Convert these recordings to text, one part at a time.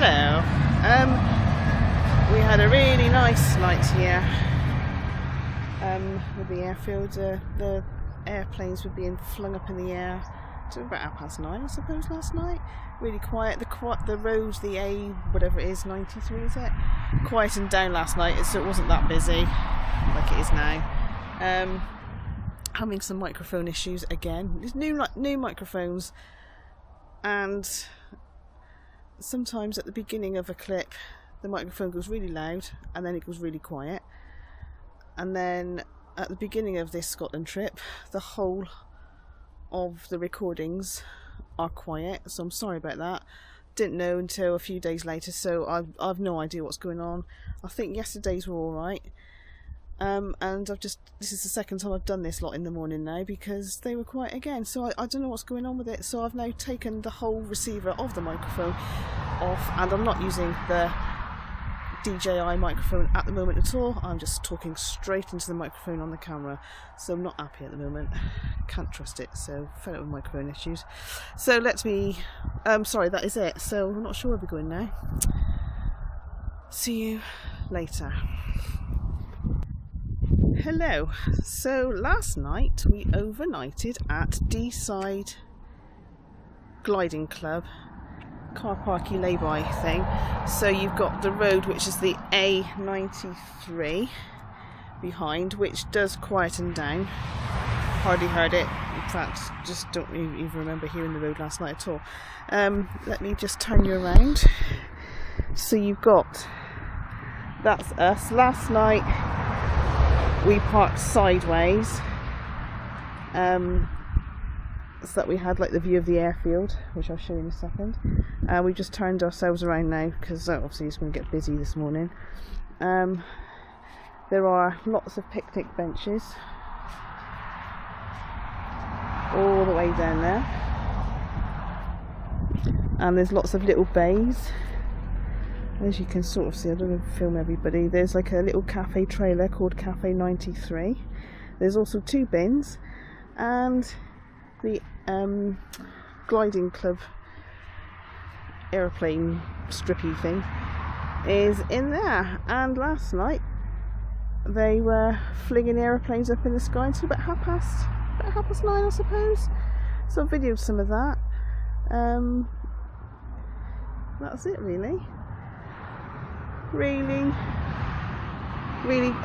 Hello. We had a really nice night here with the airfield. The airplanes were being flung up in the air to about 9:30, I suppose, last night. Really quiet. The road, the A, whatever it is, 93 is it? Quietened down last night, so it wasn't that busy like it is now. Having some microphone issues again. There's new microphones, and sometimes at the beginning of a clip the microphone goes really loud and then it goes really quiet, and then at the beginning of this Scotland trip the whole of the recordings are quiet, so I'm sorry about that. Didn't know until a few days later, so I've no idea what's going on. I think yesterday's were alright, and this is the second time I've done this lot in the morning now because they were quiet again, so I don't know what's going on with it. So I've now taken the whole receiver of the microphone off, and I'm not using the DJI microphone at the moment at all. I'm just talking straight into the microphone on the camera, so I'm not happy at the moment. Can't trust it, so fed up with microphone issues. So sorry, that is it. So I'm not sure where we're going now. See you later. Hello. So last night we overnighted at D-Side Gliding Club, car parky lay-by thing. So you've got the road, which is the A93 behind, which does quieten down. Hardly heard it. In fact, just don't even remember hearing the road last night at all. Let me just turn you around. So you've got, that's us. Last night we parked sideways, so that we had like the view of the airfield, which I'll show you in a second. We just turned ourselves around now because obviously it's going to get busy this morning. There are lots of picnic benches all the way down there, and there's lots of little bays, as you can sort of see. I don't know if I film everybody. There's like a little cafe trailer called Cafe 93. There's also 2 bins, and the gliding club aeroplane strippy thing is in there. And last night they were flinging aeroplanes up in the sky until about half past 9, I suppose. So I videoed some of that. That's it really. Really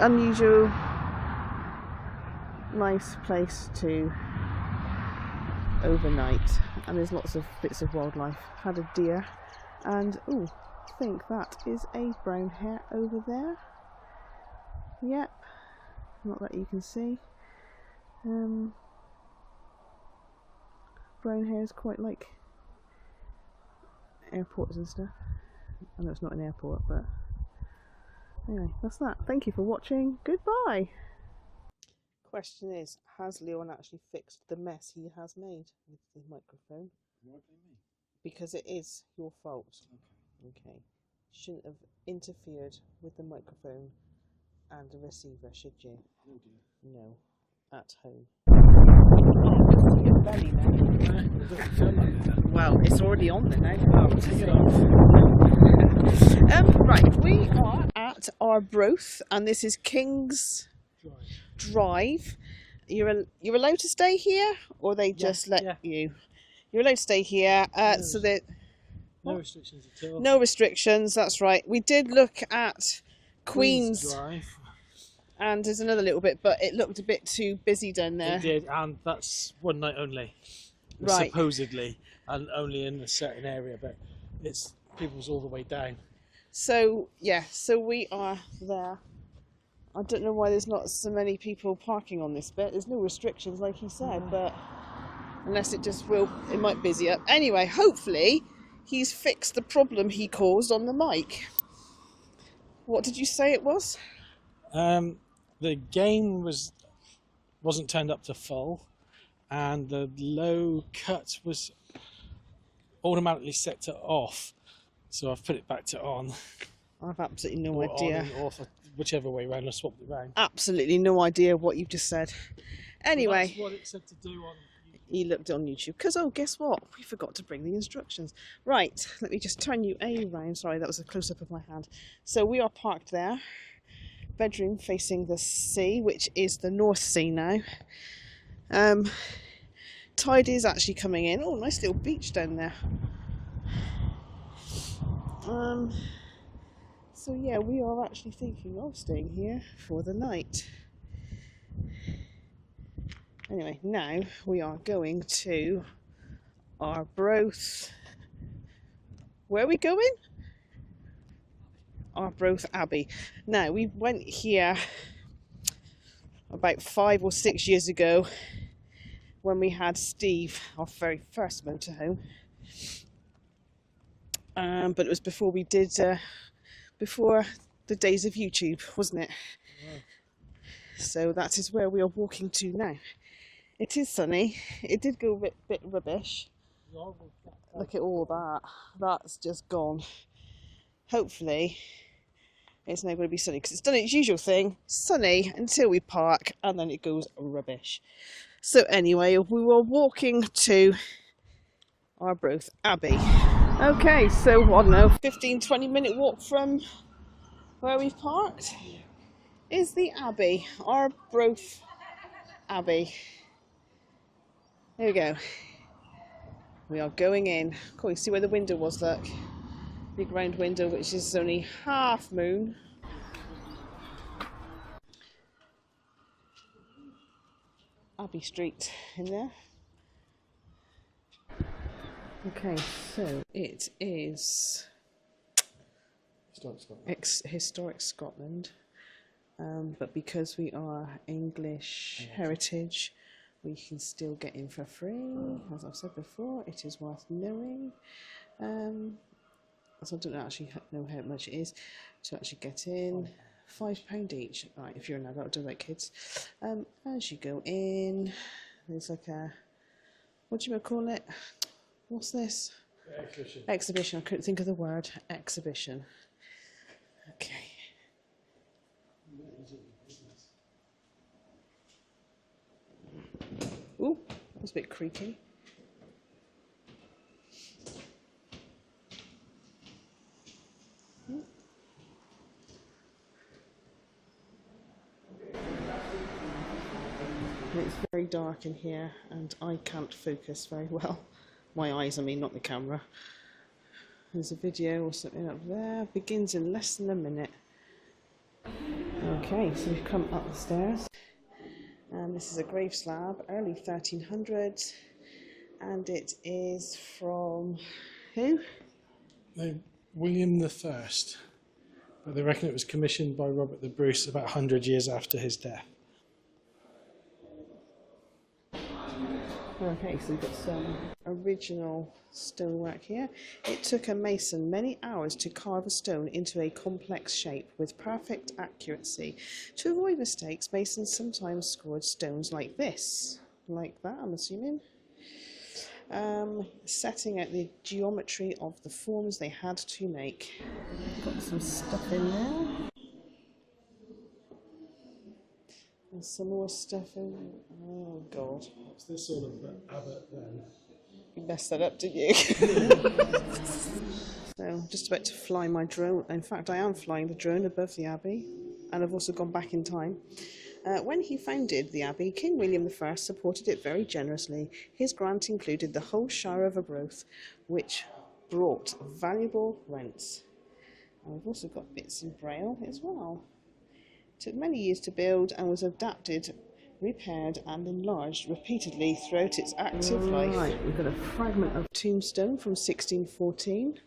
unusual, nice place to overnight, and there's lots of bits of wildlife. Had a deer, and I think that is a brown hare over there. Yep, not that you can see. Brown hares quite like airports and stuff. I know it's not an airport, but anyway, that's that. Thank you for watching. Goodbye. Question is, has Leon actually fixed the mess he has made with the microphone? What do you mean? Because it is your fault. Okay. Shouldn't have interfered with the microphone and the receiver, should you? Oh dear. No. At home. Oh, I can see your belly now. Well, it's already on there now. Oh, take it off. Right, we are at Arbroath, and this is King's Drive. You're allowed to stay here, or they just let you? You're allowed to stay here. So that no restrictions at all. No restrictions. That's right. We did look at Queen's Drive, and there's another little bit, but it looked a bit too busy down there. It did, and that's one night only. Right. Supposedly, and only in a certain area, but it's people's all the way down. So yeah, so we are there. I don't know why there's not so many people parking on this bit. There's no restrictions, like he said, but unless it might busy up. Anyway, hopefully he's fixed the problem he caused on the mic. What did you say it was? The gain wasn't turned up to full, and the low cut was automatically set to off. So I've put it back to on. I've absolutely no idea. On and off, whichever way around. I swapped it around. Absolutely no idea what you've just said. Anyway. Well, that's what it said to do on. he looked on YouTube because, oh, guess what? We forgot to bring the instructions. Right, let me just turn you around. Sorry, that was a close-up of my hand. So we are parked there. Bedroom facing the sea, which is the North Sea now. Tide is actually coming in. Oh, nice little beach down there. So yeah, we are actually thinking of staying here for the night. Anyway, now we are going to Arbroath. Where are we going? Arbroath Abbey. Now, we went here about 5 or 6 years ago when we had Steve, our very first motorhome. But it was before we did, before the days of YouTube, wasn't it? Yeah. So that is where we are walking to now. It is sunny. It did go a bit rubbish. Look at all that. That's just gone. Hopefully it's now going to be sunny, because it's done its usual thing, sunny until we park, and then it goes rubbish. So anyway, we were walking to Arbroath Abbey. Okay, so I don't know, 15-20 minute walk from where we've parked is the Abbey, Arbroath Abbey. There we go. We are going in. Cool, you see where the window was, look. Big round window, which is only half moon. Abbey Street in there. Okay, so it is historic Scotland, but because we are English heritage, we can still get in for free. As I've said before, it is worth knowing. So I don't actually know how much it is to actually get in. £5 each. Right, if you're an adult, don't like kids. As you go in, there's like a, what do you call it? What's this? Exhibition. Exhibition. I couldn't think of the word. Exhibition. Okay. Ooh, that was a bit creaky. It's very dark in here and I can't focus very well. My eyes, I mean, not the camera. There's a video or something up there. Begins in less than a minute. Okay, so we've come up the stairs. And this is a grave slab, early 1300s. And it is from who? William the First. But they reckon it was commissioned by Robert the Bruce about 100 years after his death. Okay, so we've got some original stonework here. It took a mason many hours to carve a stone into a complex shape with perfect accuracy. To avoid mistakes, masons sometimes scored stones like this. Like that, I'm assuming. Setting out the geometry of the forms they had to make. Got some stuff in there. And some more stuff in there. Oh god. What's this sort of abbot then? You messed that up, didn't you? So I'm just about to fly my drone. In fact, I am flying the drone above the abbey, and I've also gone back in time. When he founded the abbey, King William I supported it very generously. His grant included the whole shire of Arbroath, which brought valuable rents. And we've also got bits in braille as well. It took many years to build and was adapted, repaired and enlarged repeatedly throughout its active life. Right, we've got a fragment of tombstone from 1614,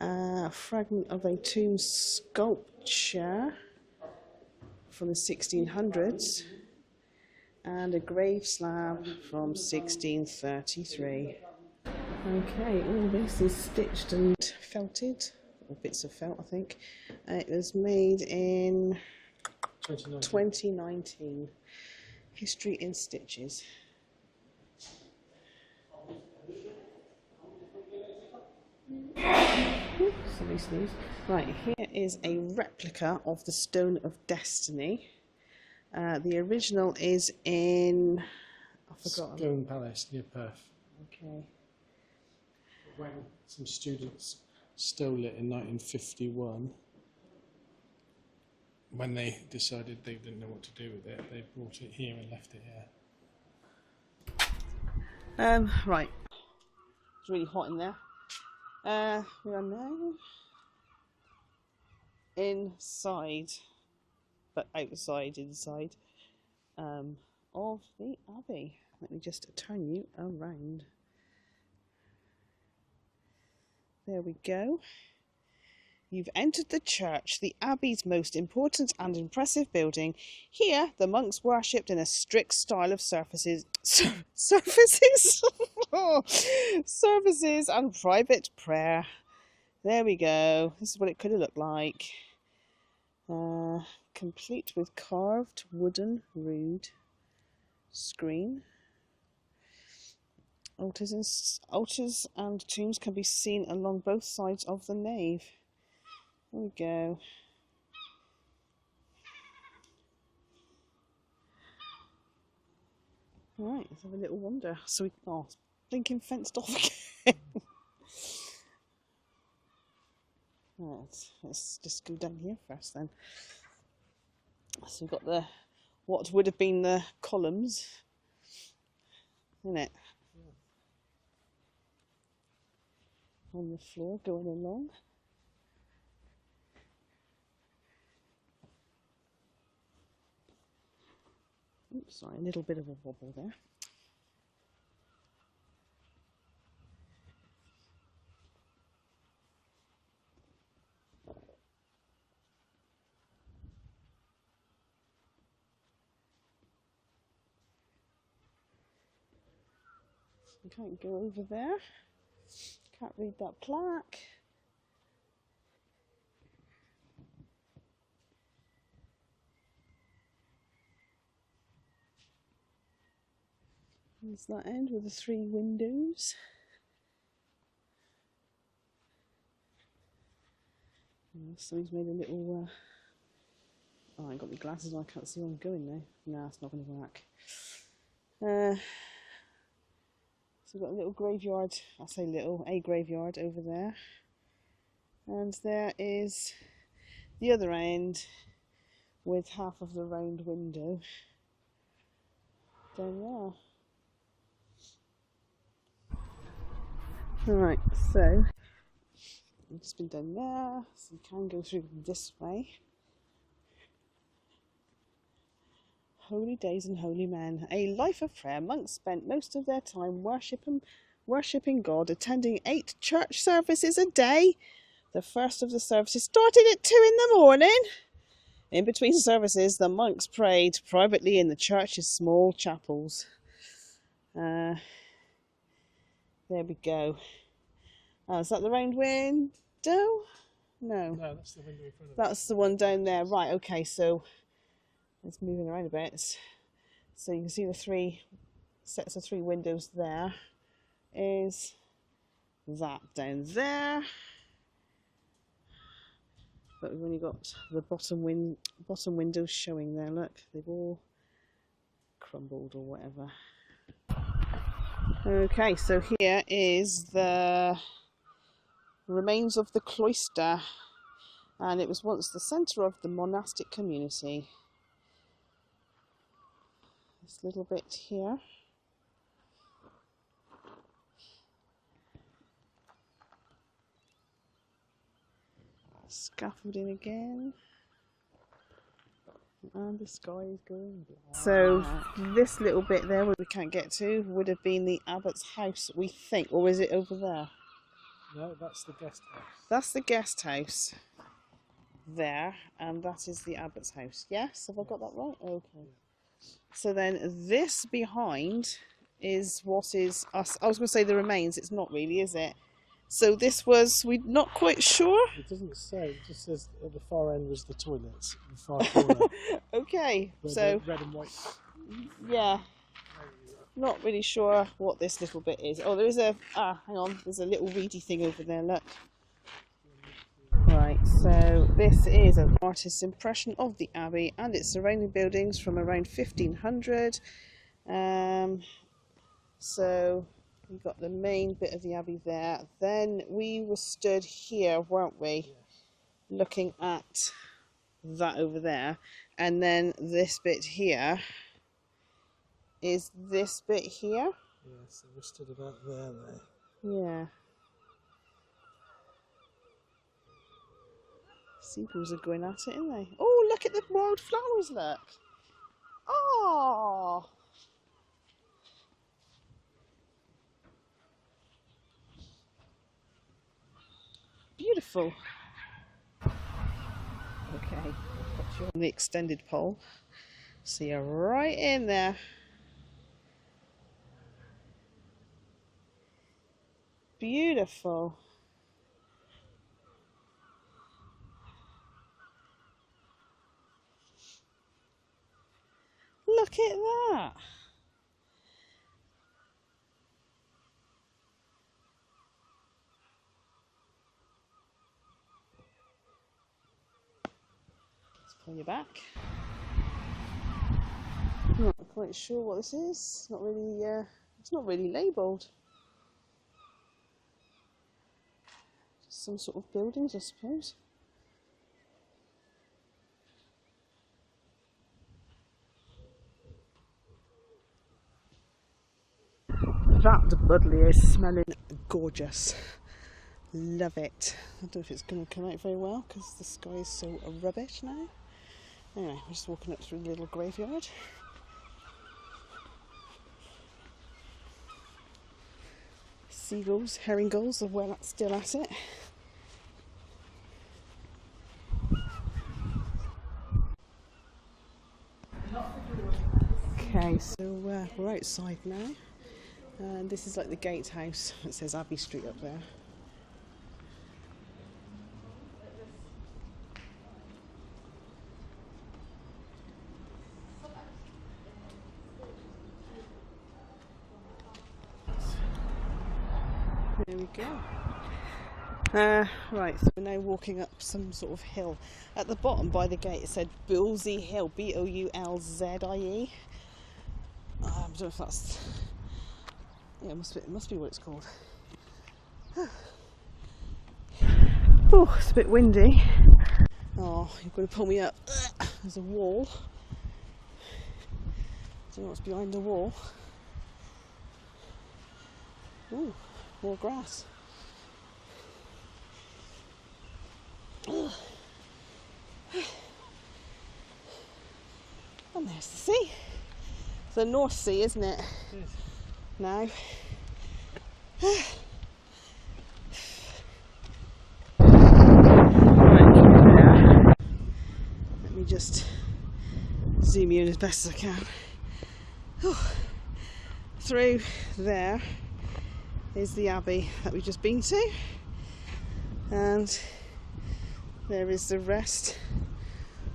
a fragment of a tomb sculpture from the 1600s, and a grave slab from 1633. Okay, all this is stitched and felted, or bits of felt I think. It was made in 2019. History in stitches. Sorry, sneeze. Right, here is a replica of the Stone of Destiny. The original is in, I forgotten. Scone Palace near Perth. Okay. When some students stole it in 1951, when they decided they didn't know what to do with it, they brought it here and left it here. Right. It's really hot in there. We are now inside, but inside of the Abbey. Let me just turn you around. There we go. You've entered the church, the Abbey's most important and impressive building. Here, the monks worshipped in a strict style of services and private prayer. There we go. This is what it could have looked like. Complete with carved wooden rood screen. Altars and tombs can be seen along both sides of the nave. There we go. Right, let's have a little wander. So we blinking fenced off again. Right, let's just go down here first then. So we've got what would have been the columns, isn't it? Yeah. On the floor, going along. Oops, sorry, a little bit of a wobble there. You can't go over there. Can't read that plaque. There's that end with the 3 windows. Somebody's made a little. Oh, I ain't got my glasses on, I can't see where I'm going now. No, it's not going to work. So we've got a little graveyard, I say little, a graveyard over there. And there is the other end with half of the round window down there. Alright, so I've just been down there, so you can go through this way. Holy days and holy men. A life of prayer. Monks spent most of their time worshipping God, attending 8 church services a day. The first of the services started at 2 in the morning. In between services, the monks prayed privately in the church's small chapels. There we go. Oh, is that the round window? No. No, that's the window in front of us. That's the one down there. Right, okay, so it's moving around a bit. So you can see the 3 sets of 3 windows there. Is that down there? But we've only got the bottom windows showing there. Look, they've all crumbled or whatever. Okay, so here is the remains of the cloister, and it was once the centre of the monastic community. This little bit here. Scaffolding again. And the sky is going black. So this little bit there where we can't get to would have been the abbot's house, we think, or is it over there? No, that's the guest house. That's the guest house there, and that is the abbot's house. Yes, have I got that right? Okay. So then this behind is what is us. I was going to say the remains. It's not really, is it? So this was, we're not quite sure. It doesn't say, it just says at the far end was the toilets, the far corner. Okay, so red and white. Yeah, not really sure what this little bit is. Oh, there is a, hang on, there's a little reedy thing over there, look. Right, so this is an artist's impression of the Abbey and its surrounding buildings from around 1500. So we got the main bit of the abbey there. Then we were stood here, weren't we? Yes. Looking at that over there. And then this bit here is this bit here. Yeah, so we're stood about there. Yeah. Seagulls are going at it, aren't they? Oh, look at the wild flowers, look. Oh. Beautiful. Okay, got you on the extended pole. So you're right in there. Beautiful. Look at that. Let's pull you back. Not quite sure what this is. Not really. It's not really labelled. Just some sort of buildings, I suppose. That buddleia is smelling gorgeous. Love it. I don't know if it's going to come out very well because the sky is so rubbish now. Anyway, we're just walking up through the little graveyard. Seagulls, herring gulls are well still at it. Okay, so we're outside now, and this is like the gatehouse. It says Abbey Street up there. There we go. Right, so we're now walking up some sort of hill. At the bottom by the gate it said Boulzie Hill, B-O-U-L-Z-I-E. I don't know if that's... Yeah, it must be what it's called. Oh, it's a bit windy. Oh, you've got to pull me up. There's a wall. Don't know what's behind the wall. Oh, more grass. And there's the sea. It's the North Sea, isn't it? Yes. Now. Right, let me just zoom you in as best as I can. Through there is the abbey that we've just been to, and there is the rest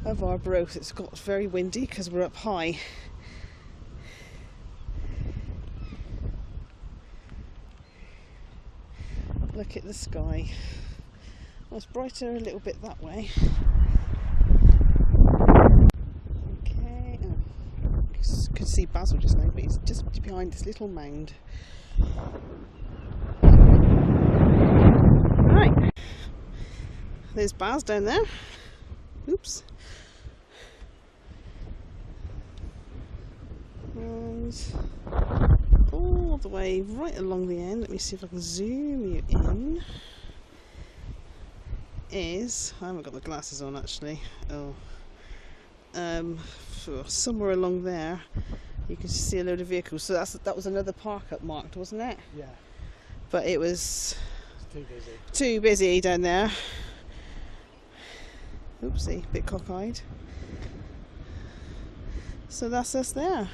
of Arbroath. It's got very windy because we're up high. Look at the sky. Well, it's brighter a little bit that way. Okay, could see Basil just now, but he's just behind this little mound. Right, there's Baz down there. Oops. And all the way right along the end, let me see if I can zoom you in, is, I haven't got my glasses on actually, somewhere along there you can see a load of vehicles, so that was another park up marked, wasn't it? Yeah. But it was Too busy. Too busy down there. Oopsie, bit cockeyed. So that's us there.